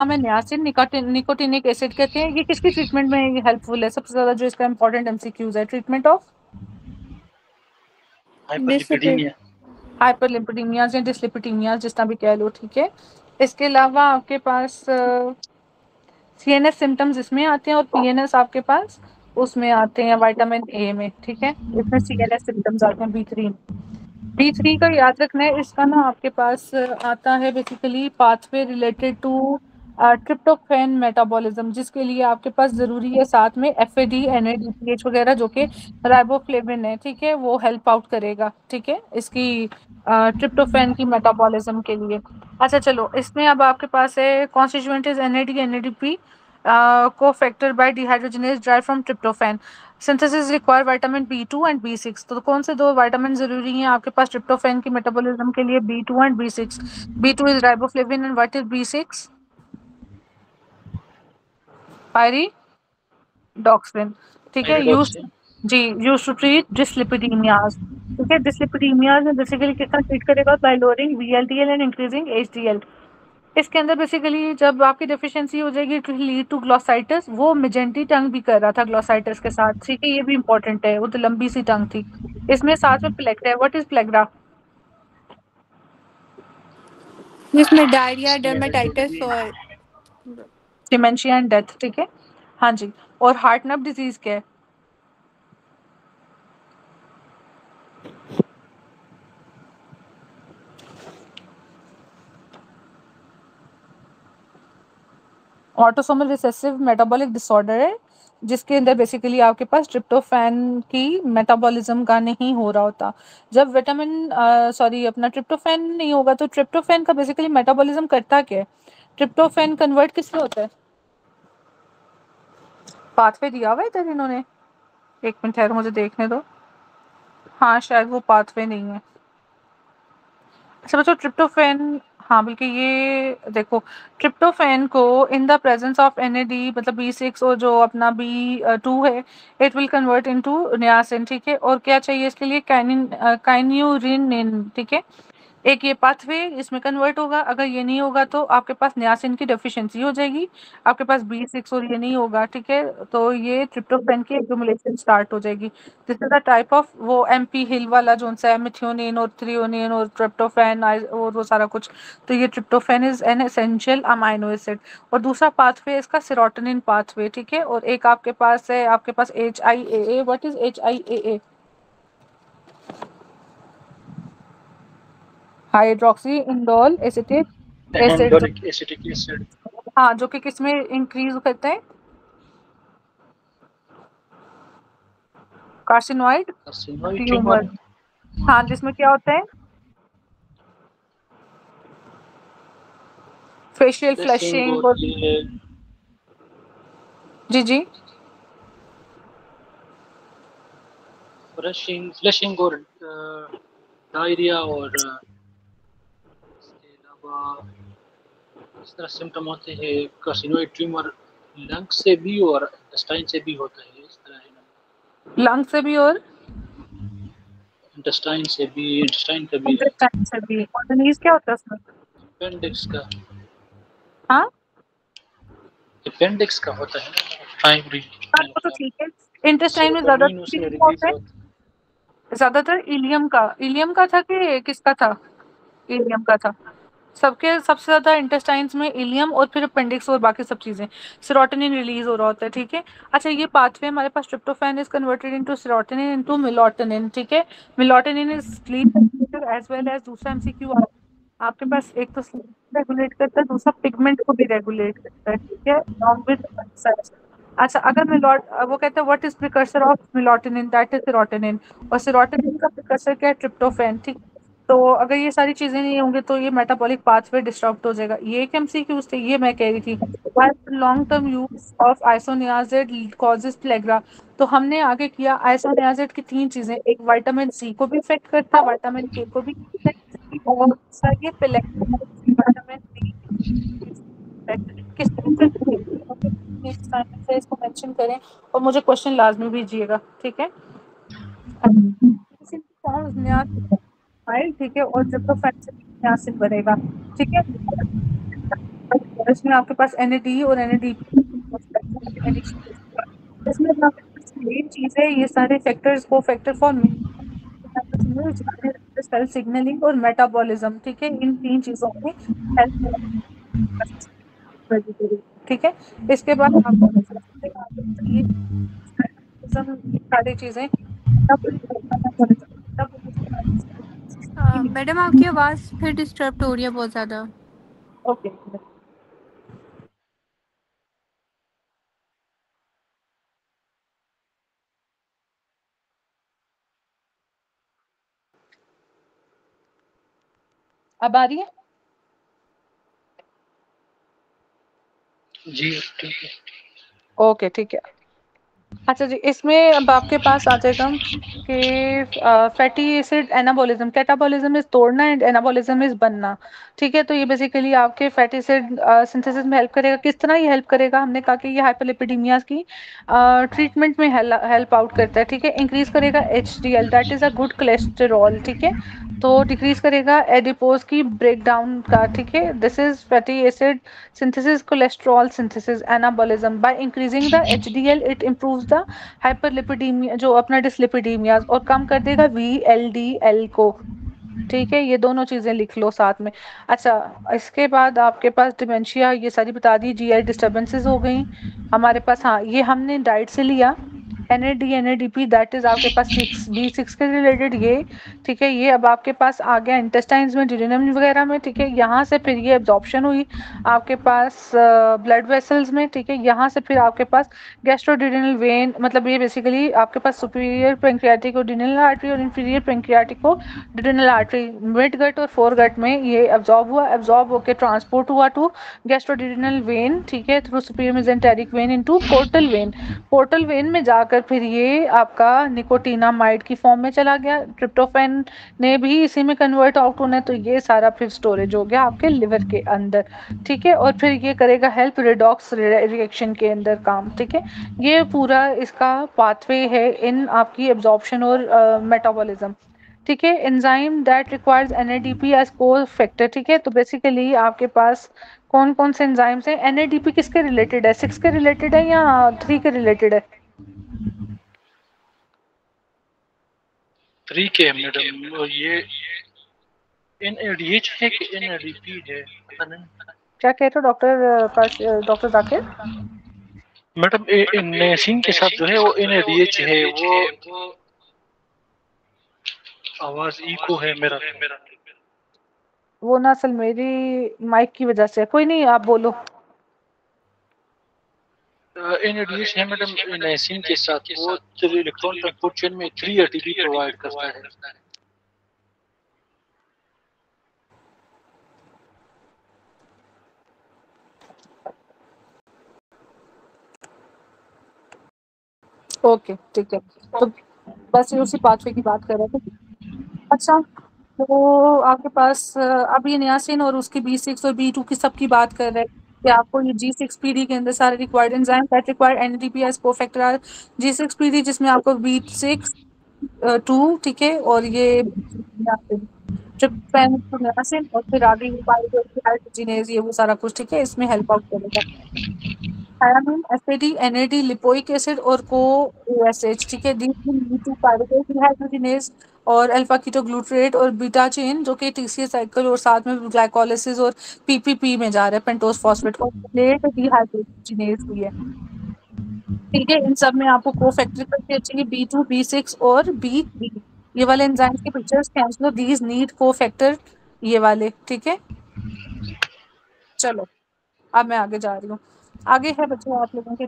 हमें niacin nicotinic acid कहते हैं। ये किसकी ट्रीटमेंट में हेल्पफुल है? सबसे ज्यादा जो इसका इंपॉर्टेंट एमसीक्यूज है, ट्रीटमेंट ऑफ हाइपरलिपिडीमिया। हाइपरलिपिडीमियाज या डिसलिपिडीमियाज, जिस तरह भी कह लो, ठीक है। इसके अलावा आपके पास सीएनएस सिम्टम्स इसमें आते हैं और पीएनएस आपके पास उसमें आते हैं विटामिन ए में, ठीक है। इसमें सीएनएस सिम्टम्स आते हैं बी थ्री का याद रखना है। इसका ना आपके पास आता है basically pathway related to tryptophan metabolism, जिसके लिए आपके पास जरूरी है साथ में एफएडी एनएडीपीएच वगैरह, जो कि राइबोफ्लेविन है, ठीक है, वो हेल्प आउट करेगा, ठीक है, इसकी ट्रिप्टोफैन की मेटाबॉलिज्म के लिए। अच्छा चलो, इसमें अब आपके पास है constituent is NAD NADP cofactor by dehydrogenase derived from tryptophan. Synthesis require vitamin B two and B six. तो कौन से दो विटामिन जरूरी हैं आपके पास ट्रिप्टोफैन की मेटाबॉलिज्म के लिए? B two and B six. B two is riboflavin and what is बी6? पायरिडॉक्सिन, ठीक है। यूज थायरोडॉक्सिन। जी, यूज टू ट्रीट डिसलिपिडीमियाज, ठीक है। डिसलिपिडीमियाज में बेसिकली कितना ट्रीट करेगा? By lowering VLDL and increasing HDL. इसके अंदर बेसिकली जब आपकी डेफिशिएंसी हो जाएगी टू लीड टू ग्लोसाइटिस। वो मेजेंटी टंग भी कर रहा था ग्लोसाइटिस के साथ, ठीक है, ये भी इंपॉर्टेंट है। वो तो लंबी सी टंग थी। इसमें साथ में प्लेग्रा है। What is pellagra? जिसमें डायरिया, इसमें डर्मेटाइटिस भी और डिमेंशिया एंड डेथ, ठीक है। हाँ जी। और हार्ट नर्व डिजीज क्या है? ऑटोसोमल रिसेसिव मेटाबॉलिक डिसऑर्डर है, जिसके अंदर बेसिकली आपके पास ट्रिप्टोफैन की मेटाबॉलिज्म का नहीं हो रहा होता। जब विटामिन सॉरी अपना ट्रिप्टोफैन नहीं होगा तो ट्रिप्टोफैन का बेसिकली मेटाबॉलिज्म करता क्या है? ट्रिप्टोफैन कन्वर्ट किस में होता है? पाथवे दिया हुआ है इधर इन्होंने, एक मिनट ठहरो मुझे देखने दो। हाँ, शायद वो पाथवे नहीं है। अच्छा बच्चों, ट्रिप्टोफैन, हाँ बल्कि ये देखो, ट्रिप्टोफैन को in the presence of NAD मतलब बी6 और जो अपना बी2 है, it will convert into niacin, ठीक है। और क्या चाहिए इसके लिए? काइन्यूरिनिन, ठीक है। एक ये पाथवे इसमें कन्वर्ट होगा। अगर ये नहीं होगा तो आपके पास नियासिन की डेफिशिएंसी हो जाएगी, आपके पास बी6 और ये नहीं होगा, ठीक है, तो ये ट्रिप्टोफैन की एक्यूमुलेशन स्टार्ट हो जाएगी। This is the type of वो एमपी हिल वाला जो सा है, मिथ्योनिन और थ्रियोनिन और ट्रिप्टोफैन और वो सारा कुछ। तो ये tryptophan is an essential amino acid. और दूसरा पाथवे इसका सेरोटोनिन पाथवे, ठीक है। और एक आपके पास है, आपके पास HIAA। What is HIAA? Hydroxy indole acetic acid, जो एंडोलिक एसिटिक एसिड। हाँ, जो कि किसमें इंक्रीज करते हैं? Carcinoid carcinoid tumour. ट्यूमर। हाँ, जिसमें क्या होता है? फेशियल फ्लशिंग फ्लशिंग और और ये जी जी। फ्लशिंग और डायरिया और इसके अलावा इस तरह सिम्टम होते हैं। कार्सिनोइड ट्यूमर लंग से भी और इंटेस्टाइन से भी होता है, इस तरह है ना। लंग से भी और इंटेस्टाइन का भी है। इंटेस्टाइन से भी। और डिनीज क्या होता है उसमें? अपेंडिक्स का हाँ अपेंडिक्स का होता है ना, प्राइमरी हाँ, मेरे वो तो ख्याल ठीक है। इंटेस्टाइन में सेरोटोनिन ज्यादातर उसमें किसका रिलीज होता है? होता ज्यादातर इलियम का था कि किसका था? इलियम का था। सबके सबसे ज्यादा इंटेस्टाइन्स में इलियम और फिर अपेंडिक्स और बाकी सब चीजें। सेरोटोनिन रिलीज हो रहा होता है, ठीक है। अच्छा, ये पाथवे हमारे पास tryptophan is converted into serotonin into melatonin, ठीक है। Melatonin is sleep regulator as well as दूसरा एमसीक्यू आपके पास, एक तो स्लीप रेगुलेट करता है, दूसरा पिगमेंट को भी रेगुलेट करता है, ठीक है, along with exercise। अच्छा, अगर वो कहते हैं what is precursor of melatonin? That is serotonin. और सेरोटोनिन का प्रिकर्सर क्या है? ट्रिप्टोफैन, ठीक। तो अगर ये सारी चीजें नहीं होंगी तो ये मेटाबॉलिक पाथवे डिस्टर्ब हो जाएगा। ये एक एमसीक्यू थे, ये मैं कह रही थी। Long term use of isoniazid causes pellagra. तो हमने आगे किया आइसोनियाजिड की तीन चीजें, एक विटामिन सी को भी इफेक्ट करता है, विटामिन के को भी और दूसरा ये प्लेग्रा विटामिन डी किस से इसको मेंशन करें और मुझे क्वेश्चन लाजमी भेजिएगा, ठीक है। फाइल, ठीक है, और जब तो फैक्ट बनेगा, ठीक है। और इसमें आपके पास NAD और NADP इसमें जो आपके पास मेन चीज़ है, ये सारे फैक्टर्स को फैक्टर फॉर सेल सिग्नलिंग और मेटाबॉलिज्म, ठीक है, इन 3 चीज़ों में हेल्प ठीक है। इसके बाद आपको ये सारी चीज़ें मैडम आपकी आवाज़ फिर डिस्टर्ब हो रही है बहुत ज़्यादा। ओके। अब आ रही है? जी ठीक है। ओके ठीक है। अच्छा जी, इसमें अब आपके पास आ जाएगा कि fatty acid anabolism, catabolism is तोड़ना एंड एनाबॉलिज्म इज बनना, ठीक है। तो ये बेसिकली आपके फैटी एसिड सिंथेसिस में हेल्प करेगा। किस तरह ये हेल्प करेगा? हमने कहा कि ये हाइपरलिपिडीमियाज की ट्रीटमेंट में हेल्प आउट करता है, ठीक है। इंक्रीज करेगा HDL, that is a good cholesterol, ठीक है। तो डिक्रीज करेगा एडिपोज की ब्रेकडाउन का, ठीक है। This is fatty acid synthesis cholesterol synthesis anabolism by increasing the HDL it improves the hyperlipidemia जो अपना डिसलिपिडीमिया और कम कर देगा VLDL को, ठीक है। ये दोनों चीजें लिख लो साथ में। अच्छा, इसके बाद आपके पास डिमेंशिया, ये सारी बता दी। GI डिस्टर्बेंसेस हो गई हमारे पास। हाँ, ये हमने डाइट से लिया। NAD NADP दैट इज आपके पास B6 के रिलेटेड ये, ठीक है। ये अब आपके पास आ गया इंटेस्टाइन्स में, ड्यूडेनम वगैरह में, ठीक है। यहाँ से फिर ये एब्जॉर्प्शन हुई आपके पास ब्लड वेसल्स में, ठीक है। यहाँ से फिर आपके पास गैस्ट्रोड्यूडेनल वेन, मतलब ये बेसिकली आपके पास सुपीरियर पेंक्रियाटिक और ड्यूडेनल आर्टरी और इंफीरियर पेंक्रियाटिक को ड्यूडेनल आर्टरी, मिड गट और फोर गट में ये एब्जॉर्ब हुआ, एब्जॉर्ब होकर ट्रांसपोर्ट हुआ टू गैस्ट्रोड्यूडेनल वेन, ठीक है, through superior mesenteric when into portal vein. Portal vein में जाकर फिर ये आपका निकोटिनामाइड की फॉर्म में चला गया, ट्रिप्टोफैन ने भी इसी में कन्वर्ट आउट होना है, तो ये सारा फिर स्टोरेज हो गया आपके लिवर के अंदर, ठीक है। और फिर ये करेगा हेल्प रिडॉक्स रिएक्शन के अंदर काम, ठीक है। ये पूरा इसका पाथवे है इन आपकी एब्जॉर्प्शन और मेटाबॉलिज्म, ठीक है। Enzyme that requires NADP as cofactor, ठीक है। तो बेसिकली आपके पास कौन कौन से एंजाइम्स हैं? NADP किसके रिलेटेड है? 6 के रिलेटेड है या 3 के रिलेटेड है? 3 के है मैडम। और ये NADH है कि NADP है, पता नहीं। क्या कह रहे हो डॉक्टर डॉक्टर जाकिर? मैडम नेसिन के साथ जो है वो NADH है। वो आवाज इको है मेरा। वो ना असल मेरी माइक की वजह से, कोई नहीं, आप बोलो। NADH है मैडम नेसिन के साथ। वो इलेक्ट्रॉन ट्रांसपोर्ट चेन में 3 ATP प्रोवाइड करता है। ओके ठीक है। तो बस ये उसी पाथवे की बात कर रहे थे। अच्छा, तो आपके पास अब ये नियासिन और उसकी B6 और B2 की सबकी बात कर रहे हैं कि आपको ये G6PD के अंदर सारे required enzyme that require NADP as cofactor G6PD, जिसमें आपको B6 2, ठीक है, और ये ट्रिप्टोफैन नियासिन और फिर आगे पाइरोजीनेज, ये वो सारा कुछ, ठीक है, इसमें हेल्प आउट करेगा। Thiamine, ACD, NAD, lipoic acid और CoASH, ठीक है। टू पायरुवेट डिहाइड्रोजिनेज और अल्फा कीटोग्लूटरेट और बीटा चेन, जो कि TCA साइकिल और साथ में ग्लाइकोलाइसिस और PPP में जा रहा है, पेंटोज फॉस्फेट और लेट डिहाइड्रोजिनेज भी है, ठीक है। इन सब में आपको कोफैक्टर करके चाहिए B2, B6 और B3। ये वाले एंजाइम्स के pictures cancel, these need cofactor, ये वाले, ठीक है। चलो अब मैं आगे जा रही हूँ। आगे है बच्चों आप लोगों के